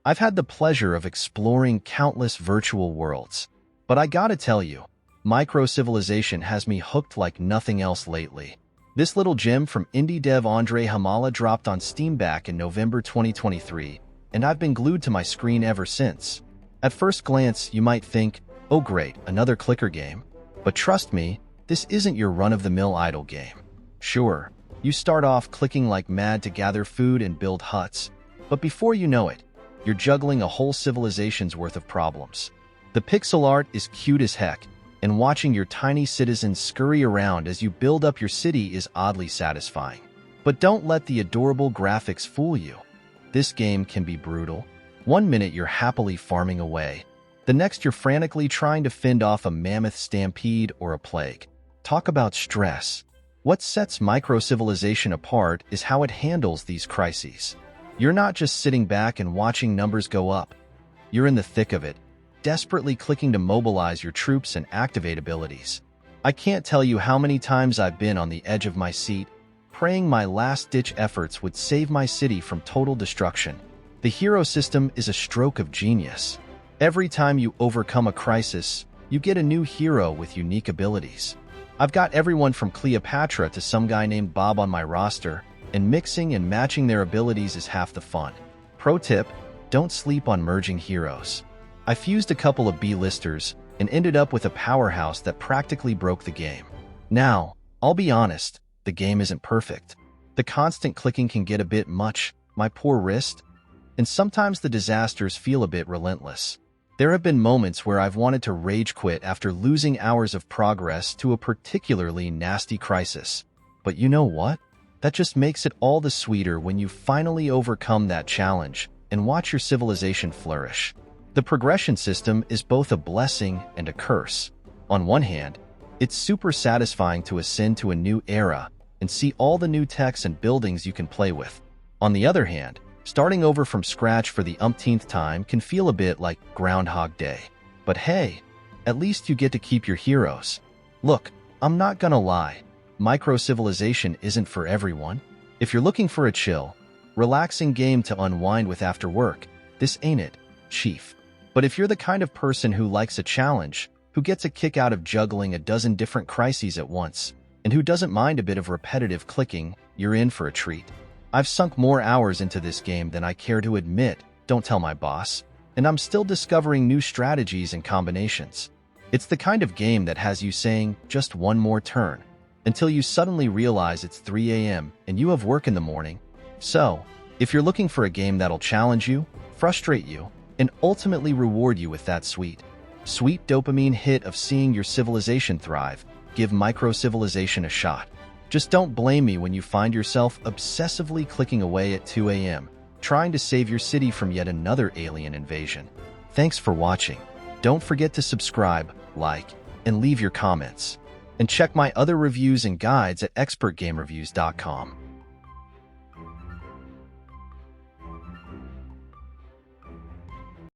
I've had the pleasure of exploring countless virtual worlds, but I gotta tell you, Microcivilization has me hooked like nothing else lately. This little gem from indie dev Ondrej Homola dropped on Steam back in November 2023, and I've been glued to my screen ever since. At first glance, you might think, oh great, another clicker game. But trust me, this isn't your run-of-the-mill idle game. Sure, you start off clicking like mad to gather food and build huts, but before you know it, you're juggling a whole civilization's worth of problems. The pixel art is cute as heck, and watching your tiny citizens scurry around as you build up your city is oddly satisfying. But don't let the adorable graphics fool you. This game can be brutal. One minute you're happily farming away. The next you're frantically trying to fend off a mammoth stampede or a plague. Talk about stress. What sets Microcivilization apart is how it handles these crises. You're not just sitting back and watching numbers go up. You're in the thick of it, desperately clicking to mobilize your troops and activate abilities. I can't tell you how many times I've been on the edge of my seat, praying my last-ditch efforts would save my city from total destruction. The hero system is a stroke of genius. Every time you overcome a crisis, you get a new hero with unique abilities. I've got everyone from Cleopatra to some guy named Bob on my roster, and mixing and matching their abilities is half the fun. Pro tip, don't sleep on merging heroes. I fused a couple of B-listers and ended up with a powerhouse that practically broke the game. Now, I'll be honest, the game isn't perfect. The constant clicking can get a bit much, my poor wrist, and sometimes the disasters feel a bit relentless. There have been moments where I've wanted to rage quit after losing hours of progress to a particularly nasty crisis. But you know what? That just makes it all the sweeter when you finally overcome that challenge and watch your civilization flourish. The progression system is both a blessing and a curse. On one hand, it's super satisfying to ascend to a new era and see all the new techs and buildings you can play with. On the other hand, starting over from scratch for the umpteenth time can feel a bit like Groundhog Day. But hey, at least you get to keep your heroes. Look, I'm not gonna lie, Microcivilization isn't for everyone. If you're looking for a chill, relaxing game to unwind with after work, this ain't it, chief. But if you're the kind of person who likes a challenge, who gets a kick out of juggling a dozen different crises at once, and who doesn't mind a bit of repetitive clicking, you're in for a treat. I've sunk more hours into this game than I care to admit, don't tell my boss, and I'm still discovering new strategies and combinations. It's the kind of game that has you saying, just one more turn, until you suddenly realize it's 3 a.m. and you have work in the morning. So, if you're looking for a game that'll challenge you, frustrate you, and ultimately reward you with that sweet dopamine hit of seeing your civilization thrive, give Microcivilization a shot. Just don't blame me when you find yourself obsessively clicking away at 2 a.m., trying to save your city from yet another alien invasion. Thanks for watching. Don't forget to subscribe, like, and leave your comments. And check my other reviews and guides at expertgamereviews.com.